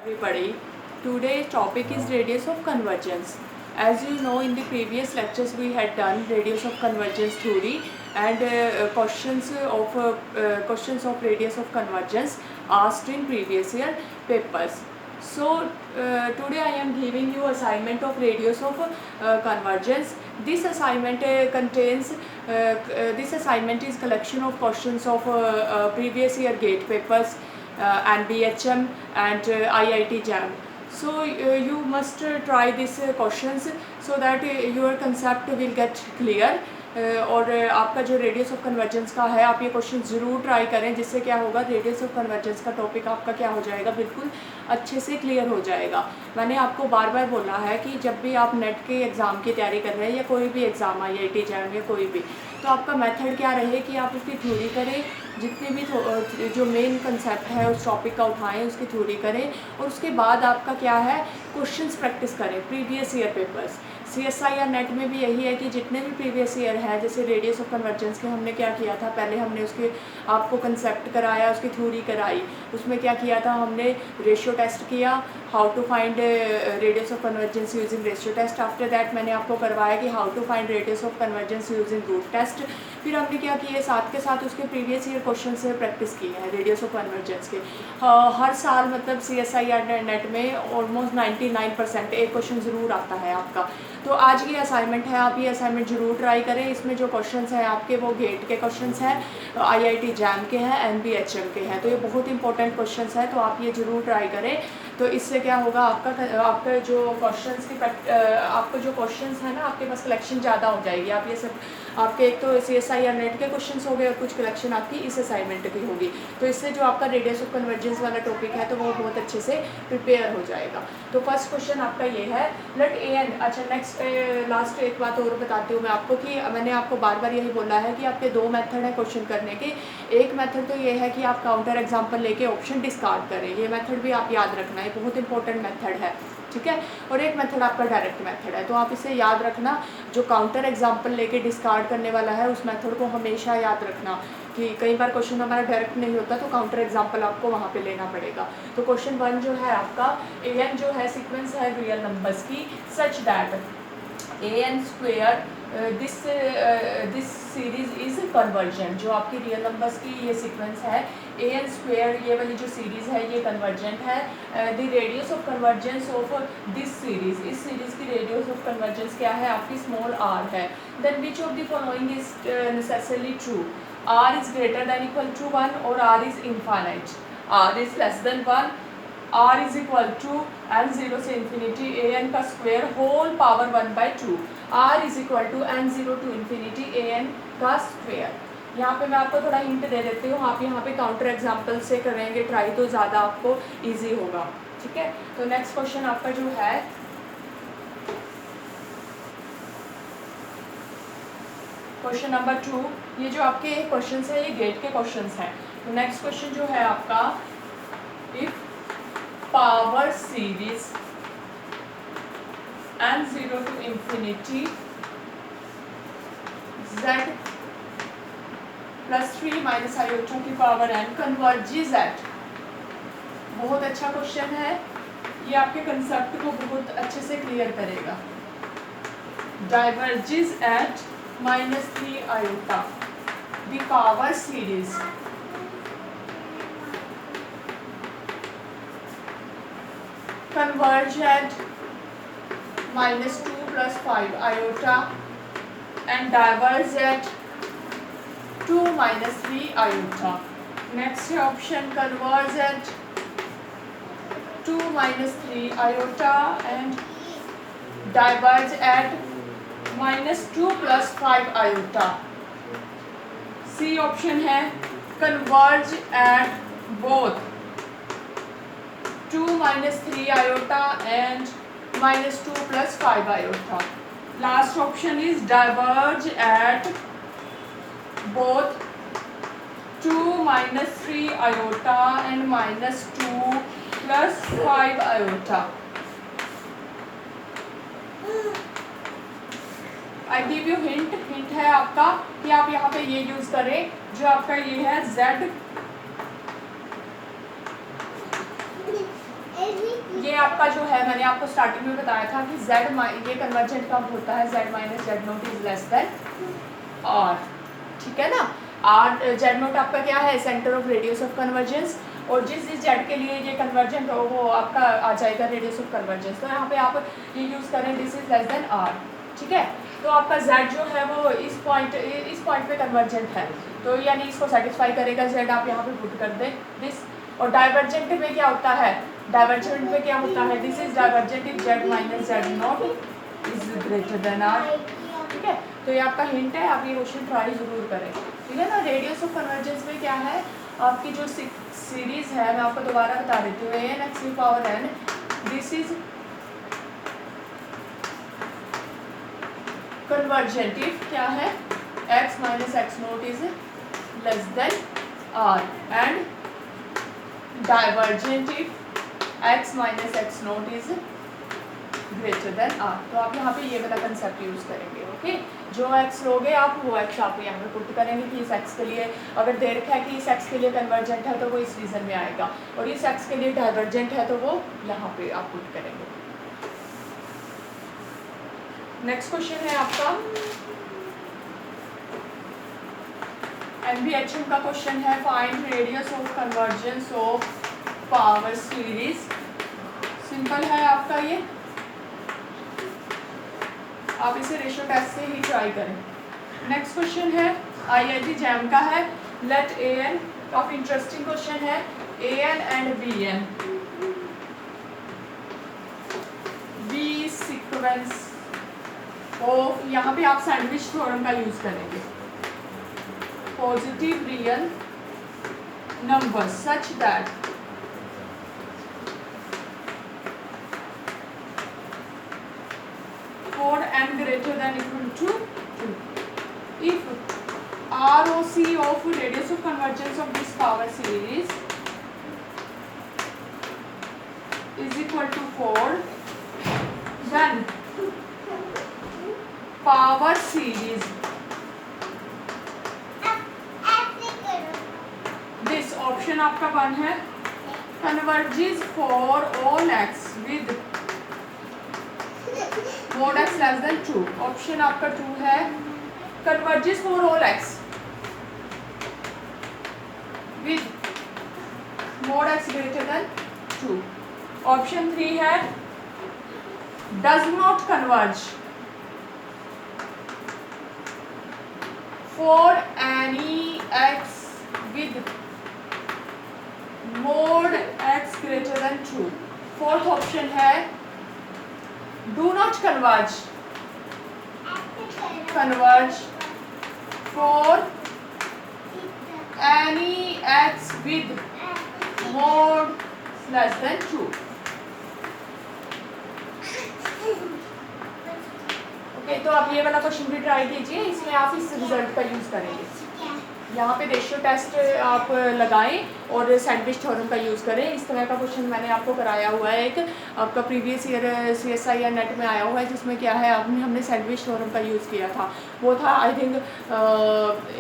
Everybody, today's topic is radius of convergence. As you know, in the previous lectures we had done radius of convergence theory and questions of radius of convergence asked in previous year papers. So today I am giving you assignment of radius of convergence. This assignment this assignment is collection of questions of previous year GATE papers and BHM and IIT JAM. So you must try these questions so that your concept will get clear. और आपका जो radius of convergence का है आप ये question ज़रूर try करें, जिससे क्या होगा रेडियस ऑफ कन्वर्जेंस का टॉपिक आपका क्या हो जाएगा, बिल्कुल अच्छे से क्लियर हो जाएगा। मैंने आपको बार बार बोला है कि जब भी आप नेट के एग्ज़ाम की तैयारी कर रहे हैं या कोई भी एग्ज़ाम IIT JAM या कोई भी, तो आपका मेथड क्या रहे कि आप उसकी थ्योरी करें, जितने भी जो मेन कंसेप्ट है उस टॉपिक का उठाएं, उसकी थ्योरी करें और उसके बाद आपका क्या है क्वेश्चंस प्रैक्टिस करें प्रीवियस ईयर पेपर्स। CSI या नेट में भी यही है कि जितने भी प्रीवियस ईयर है, जैसे रेडियस ऑफ कन्वर्जेंस के हमने क्या किया था, पहले हमने उसके आपको कंसेप्ट कराया, उसकी थ्योरी कराई, उसमें क्या किया था हमने रेशियो टेस्ट किया, how to find radius of convergence using ratio test. After that मैंने आपको करवाया कि how to find radius of convergence using root test. फिर हमने क्या किया, साथ के साथ उसके प्रीवियस ईयर क्वेश्चन से प्रैक्टिस की है रेडियस ऑफ कन्वर्जेंस के। हर साल मतलब CSI या नेट में ऑलमोस्ट 99% एक क्वेश्चन ज़रूर आता है आपका। तो आज की असाइनमेंट है, आप ये असाइनमेंट ज़रूर ट्राई करें। इसमें जो क्वेश्चंस हैं आपके वो गेट के क्वेश्चंस हैं, IIT JAM के हैं, NBHM के हैं, तो ये बहुत इंपॉर्टेंट क्वेश्चंस हैं, तो आप ये ज़रूर ट्राई करें। तो इससे क्या होगा आपका जो क्वेश्चंस की आपको जो क्वेश्चंस है ना आपके पास कलेक्शन ज़्यादा हो जाएगी। आप ये सब आपके एक तो CSI या नेट के क्वेश्चंस हो गए और कुछ कलेक्शन आपकी इस असाइनमेंट की होगी, तो इससे जो आपका रेडियस ऑफ कन्वर्जेंस वाला टॉपिक है तो वो बहुत अच्छे से प्रिपेयर हो जाएगा। तो फर्स्ट क्वेश्चन आपका ये है, लेट AN। अच्छा नेक्स्ट लास्ट एक बात और बताती हूँ मैं आपको कि मैंने आपको बार बार यही बोला है कि आपके दो मेथड है क्वेश्चन करने के। एक मेथड तो ये है कि आप काउंटर एग्जाम्पल लेके ऑप्शन डिस्कार्ड करें, ये मेथड भी आप याद रखना है, बहुत इंपॉर्टेंट मेथड है, ठीक है। और एक मेथड आपका डायरेक्ट मेथड है, तो आप इसे याद रखना। जो काउंटर एग्जाम्पल लेके डिस्कार्ड करने वाला है उस मेथड को हमेशा याद रखना कि कई बार क्वेश्चन हमारा डायरेक्ट नहीं होता तो काउंटर एग्जाम्पल आपको वहाँ पे लेना पड़ेगा। तो क्वेश्चन 1 जो है आपका, AN जो है सीक्वेंस है रियल नंबर्स की सच that AN square this series is convergent. जो आपकी रियल नंबर्स की ये सीक्वेंस है AN स्क्वेयर, ये वाली जो सीरीज़ है ये कन्वर्जेंट है। The radius of convergence of this series, इस सीरीज़ की रेडियस ऑफ कन्वर्जेंस क्या है आपकी स्मॉल r है। Then which of the following is necessarily true, r is greater than equal to 1 और r is infinite, r is less than 1, r is equal to n0 से infinity AN का square whole power 1/2, r is equal to n0 to infinity AN का square. यहाँ पे मैं आपको थोड़ा hint दे देती हूँ, आप यहाँ पे काउंटर एग्जाम्पल से करेंगे ट्राई तो ज़्यादा आपको इजी होगा, ठीक है। तो नेक्स्ट क्वेश्चन आपका जो है क्वेश्चन नंबर 2, ये जो आपके क्वेश्चंस है ये गेट के क्वेश्चंस हैं। तो नेक्स्ट क्वेश्चन जो है आपका, if power series n0 to infinity z plus 3 minus iota की पावर n कन्वर्जेस एट। बहुत अच्छा क्वेश्चन है, ये आपके कंसेप्ट को बहुत अच्छे से क्लियर करेगा। Diverges at -3 iota the power series converge at -2 plus 5 iota and diverge at 2 minus 3 iota. Next option, converge at 2 minus 3 iota and diverge at -2 plus 5 iota. C option है converge at both 2 minus 3 iota and -2 plus 5 iota. Last option is diverge at both 2 minus 3 iota and -2 plus 5 iota. I give you hint है आपका कि आप यहाँ पे ये use करें, जो आपका ये है Z आपका जो है मैंने आपको स्टार्टिंग में बताया था कि z ये कन्वर्जेंट कब होता है, z minus Z note is less then r, ठीक है ना। r जेड नोट आपका क्या है, centre of radius of convergence, और जिस जेड के लिए ये कन्वर्जेंट हो वो आपका आ जाएगा रेडियस ऑफ कन्वर्जेंस। तो यहाँ पे आप ये यूज़ करें this is less then r, ठीक है। तो आपका z जो है वो इस पॉइंट पे कन्वर्जेंट है, तो यानी इसको सेटिस्फाई करेगा z, आप यहाँ पे पुट कर दें दिस। और डाइवर्जेंट में क्या होता है, डाइवर्जेंट में क्या होता है, this is divergent if z minus Z not is greater than r, ठीक है। तो ये आपका हिंट है, आप ये क्वेश्चन ट्राई जरूर करें, ठीक है ना। रेडियस ऑफ कन्वर्जेंस में क्या है, आपकी जो सीरीज है मैं आपको दोबारा बता देती हूँ, an x की power n, this is convergent if क्या है, x minus x note is less then r, and divergent if x minus x note is greater than r। तो आप यहाँ पे ये वाला कंसेप्ट यूज़ करेंगे, ओके। जो x लोगे आप वो x आप यहाँ पे पुट करेंगे कि इस x के लिए अगर दे रखा है कि इस x के लिए कन्वर्जेंट है तो वो इस रीजन में आएगा, और इस x के लिए डाइवर्जेंट है तो वो यहाँ पे आप पुट करेंगे। नेक्स्ट क्वेश्चन है आपका NBHM का क्वेश्चन है, find radius of convergence of power series. Simple है आपका ये, आप इसे रेशियो टेस्ट से ही ट्राई करें। नेक्स्ट क्वेश्चन है IIT जैम का है, लेट AN, काफ़ी इंटरेस्टिंग क्वेश्चन है, AN and BN be sequence of, यहाँ पे आप सैंडविच थ्योरम का यूज करेंगे, positive real number such that for n greater than equal to 2. If ROC of radius of convergence of this power series is equal to 4, then power series, this option आपका 1 है, converges for all x with mod x less than 2, option आपका 2 है, converges for all x with mod x greater than 2, option 3 है, does not converge for any x with mod x greater than 2, fourth option है do not converge for any x with mod less than 2, okay. तो आप ये वाला question भी try कीजिए, इसमें आप इस रिजल्ट का यूज़ करेंगे। यहाँ पे रेशियो टेस्ट आप लगाएं और सैंडविच थ्योरम का यूज़ करें। इस तरह का क्वेश्चन मैंने आपको कराया हुआ है, एक आपका प्रीवियस ईयर CSI या नेट में आया हुआ है, जिसमें क्या है हमने सैंडविच थ्योरम का यूज़ किया था। वो था आई थिंक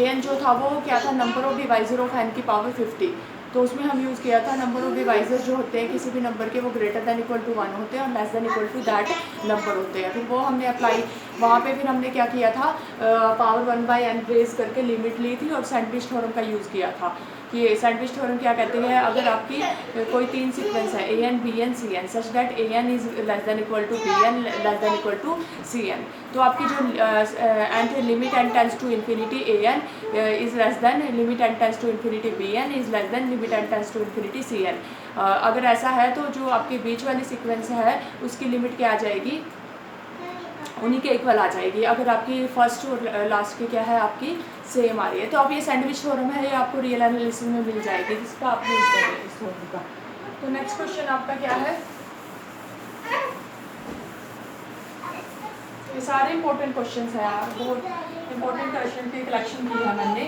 AN जो था वो क्या था, number of divisor of n की पावर 50, तो उसमें हम यूज़ किया था नंबर ऑफ डिवाइजर जो होते हैं किसी भी नंबर के वो ग्रेटर दैन इक्वल टू 1 होते हैं और less than equal to that number होते हैं। फिर वो हमने अप्लाई वहाँ पे फिर हमने क्या किया था, पावर 1/n रेज करके लिमिट ली थी और सैंडविच थ्योरम का यूज़ किया था। कि सैंडविच थ्योरम क्या कहते हैं, अगर आपकी कोई 3 सीक्वेंस है AN BN CN such that AN is less than equal to BN less than equal to CN, तो आपकी जो and limit n tends to infinity AN is less than limit n tends to infinity BN is less than limit n tends to infinity CN। अगर ऐसा है तो जो आपके बीच वाली सीक्वेंस है उसकी लिमिट क्या आ जाएगी, उन्हीं के इक्वल आ जाएगी। अगर आपकी फर्स्ट और लास्ट की क्या है आपकी सेम आ रही है, तो आप ये सैंडविच थ्योरम है, ये आपको रियल एनालिसिस में मिल जाएगी, जिसका आप यूज़ करेंगे इस थ्योरम का। तो नेक्स्ट क्वेश्चन आपका क्या है, ये सारे इंपॉर्टेंट क्वेश्चन है यार, बहुत इंपॉर्टेंट क्वेश्चन की कलेक्शन की है मैंने।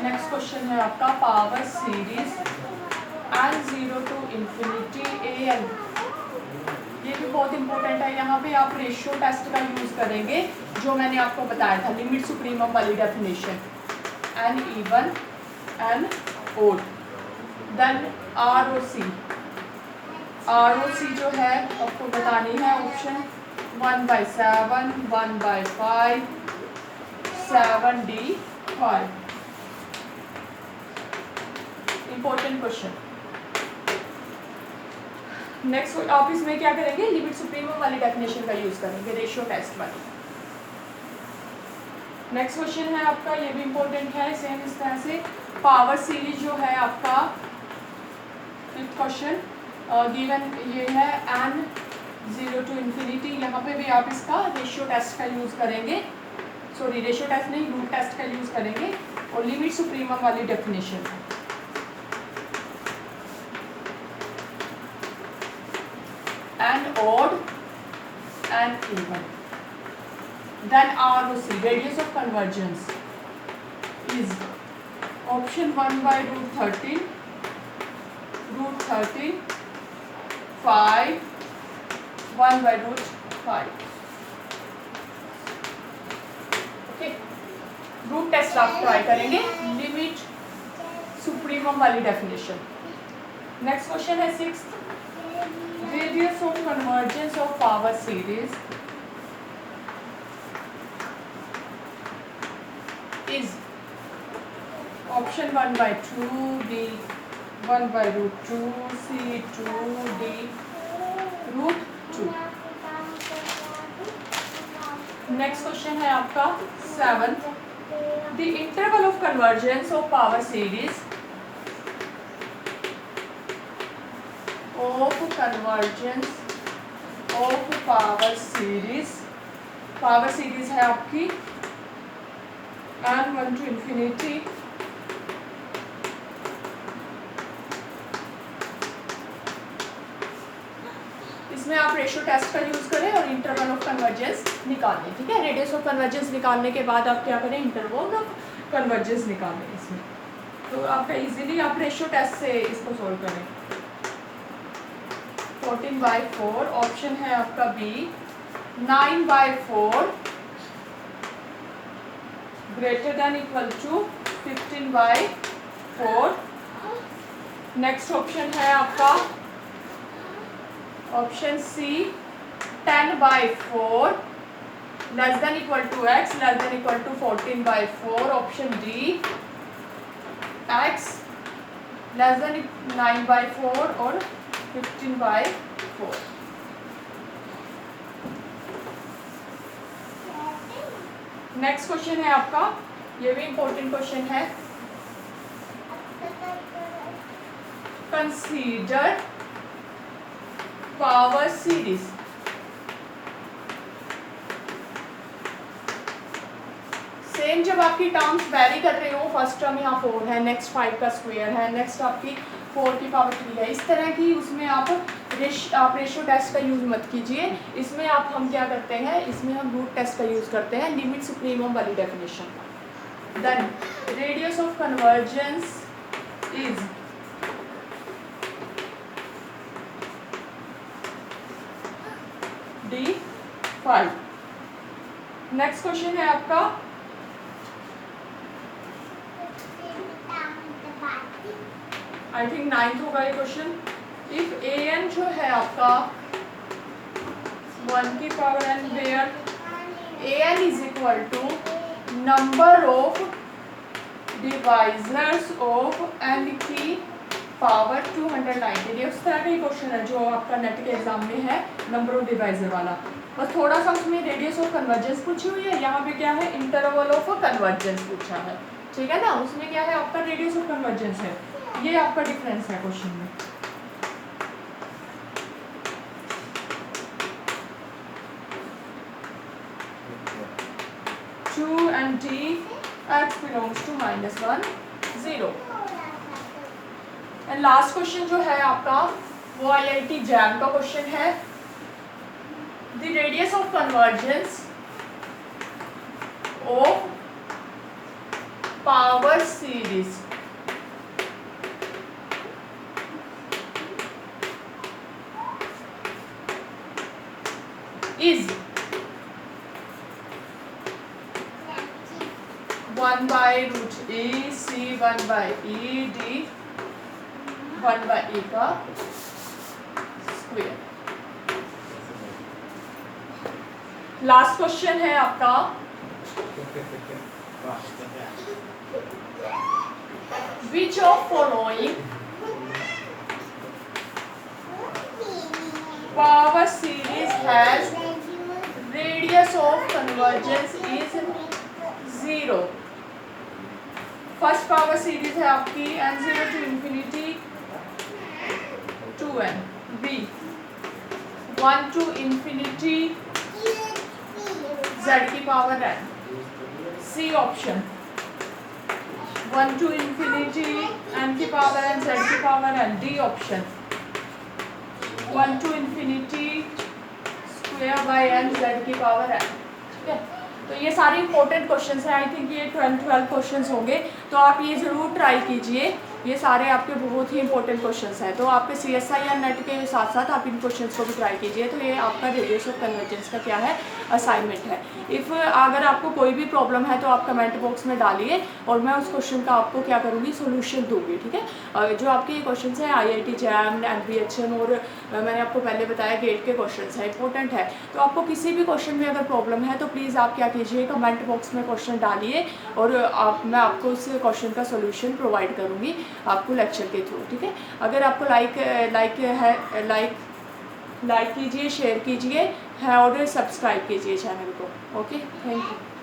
नेक्स्ट क्वेश्चन है आपका power series n0 to infinity AN, ये भी बहुत इंपॉर्टेंट है। यहाँ पे आप रेशियो टेस्ट का यूज़ करेंगे जो मैंने आपको बताया था, लिमिट सुप्रीमम वाली definition, n even n odd, then ROC ROC जो है आपको बतानी है option 1/7, 1/5, 7D5। Important question. Next आप इसमें क्या करेंगे, लिमिट सुप्रीमम वाली डेफिनेशन का यूज करेंगे, रेशियो टेस्ट वाली। नेक्स्ट क्वेश्चन है आपका, ये भी इंपॉर्टेंट है, सेम इस तरह से पावर सीरीज जो है आपका 5th क्वेश्चन गिवन ये है n 0 to infinity। यहाँ पे भी आप इसका रेशियो टेस्ट का यूज करेंगे, सॉरी रेशियो टेस्ट नहीं, रूट टेस्ट का यूज करेंगे, और लिमिट सुप्रीमम वाली डेफिनेशन है। n odd and even, then ROC radius of convergence is option 1/√13, √13, 5, 1/√5। Okay, root test आप ट्राई करेंगे, लिमिट सुप्रीमम वाली डेफिनेशन। नेक्स्ट क्वेश्चन है 6th, radius of convergence of power series is option 1/2, B 1/√2, C 2, D √2। Next question है आपका 7th, the interval of convergence of power series of convergence of power series, power series है आपकी n 1 to infinity इसमें आप ratio test का use करें और interval of convergence निकालें। ठीक है, रेडियस ऑफ कन्वर्जेंस निकालने के बाद आप क्या करें, इंटरवल ऑफ कन्वर्जेंस निकालें इसमें। तो आपका इजीली आप रेशियो टेस्ट से इसको सोल्व करें। 14/4 ऑप्शन है आपका B, 9/4 greater than equal to 15/4। Next option है आपका option C, 10/4 less than equal to x less than equal to 14/4। Option D, x less than 9/4 और 15/4। नेक्स्ट क्वेश्चन है आपका, ये भी इंपॉर्टेंट क्वेश्चन है, कंसीडर पावर सीरीज। सेम जब आपकी टर्म्स वैरी कर रहे हो, फर्स्ट टर्म यहाँ 4 है, नेक्स्ट 5 का स्क्वायर है, नेक्स्ट आपकी 4 की पावर 3 है, इस तरह की उसमें आप रेशियो टेस्ट का यूज़ मत कीजिए। इसमें हम क्या करते हैं, इसमें हम रूट टेस्ट का यूज़ करते हैं, लिमिट सुप्रीमम वाली definition. Then radius of convergence is D5। Next question है आपका, आई थिंक 9th होगा ये क्वेश्चन। इफ an जो है आपका 1 की power n, where an is equal to number of divisors of n की पावर 290। ये उस तरह का ही क्वेश्चन है जो आपका नेट के एग्जाम में है, नंबर ऑफ डिवाइजर वाला। बस थोड़ा सा उसमें रेडियस ऑफ कन्वर्जेंस पूछी हुई है, यहाँ पे क्या है, इंटरवल ऑफ कन्वर्जेंस पूछा है। ठीक है ना, उसमें क्या है आपका रेडियस ऑफ कन्वर्जेंस है, ये आपका डिफरेंस है क्वेश्चन में। To and T x belongs to -1 0। And last question जो है आपका वो IIT जैम का क्वेश्चन है, the radius of convergence of power series is 1/√e, c 1/e, d 1/e का स्क्वायर। लास्ट क्वेश्चन है आपका, which of following power series has radius of convergence is 0। First power series है आपकी n0 to infinity 2n, b 1 to infinity z की power n, c option 1 to infinity n की power n z की power n, d option 1 to infinity square by n z की power n। ठीक है, तो ये सारे इंपॉर्टेंट क्वेश्चंस हैं। आई थिंक ये 12 क्वेश्चंस होंगे, तो आप ये ज़रूर ट्राई कीजिए। ये सारे आपके बहुत ही इंपॉर्टेंट क्वेश्चंस हैं, तो आपके CSI या नेट के साथ साथ आप इन क्वेश्चंस को भी ट्राई कीजिए। तो ये आपका रेडियस ऑफ कन्वर्जेंस का क्या है, असाइनमेंट है। अगर आपको कोई भी प्रॉब्लम है तो आप कमेंट बॉक्स में डालिए और मैं उस क्वेश्चन का आपको क्या करूँगी, सोल्यूशन दूँगी। ठीक है, जो आपके ये क्वेश्चन हैं IIT JAM NBHM और मैंने आपको पहले बताया गेट के क्वेश्चन है, इंपॉर्टेंट है। तो आपको किसी भी क्वेश्चन में अगर प्रॉब्लम है तो प्लीज़ आप क्या कीजिए, कमेंट बॉक्स में क्वेश्चन डालिए और मैं आपको उस क्वेश्चन का सोल्यूशन प्रोवाइड करूँगी आपको लेक्चर के थ्रू। ठीक है, अगर आपको लाइक कीजिए, शेयर कीजिए है और सब्सक्राइब कीजिए चैनल को। Okay, thank you.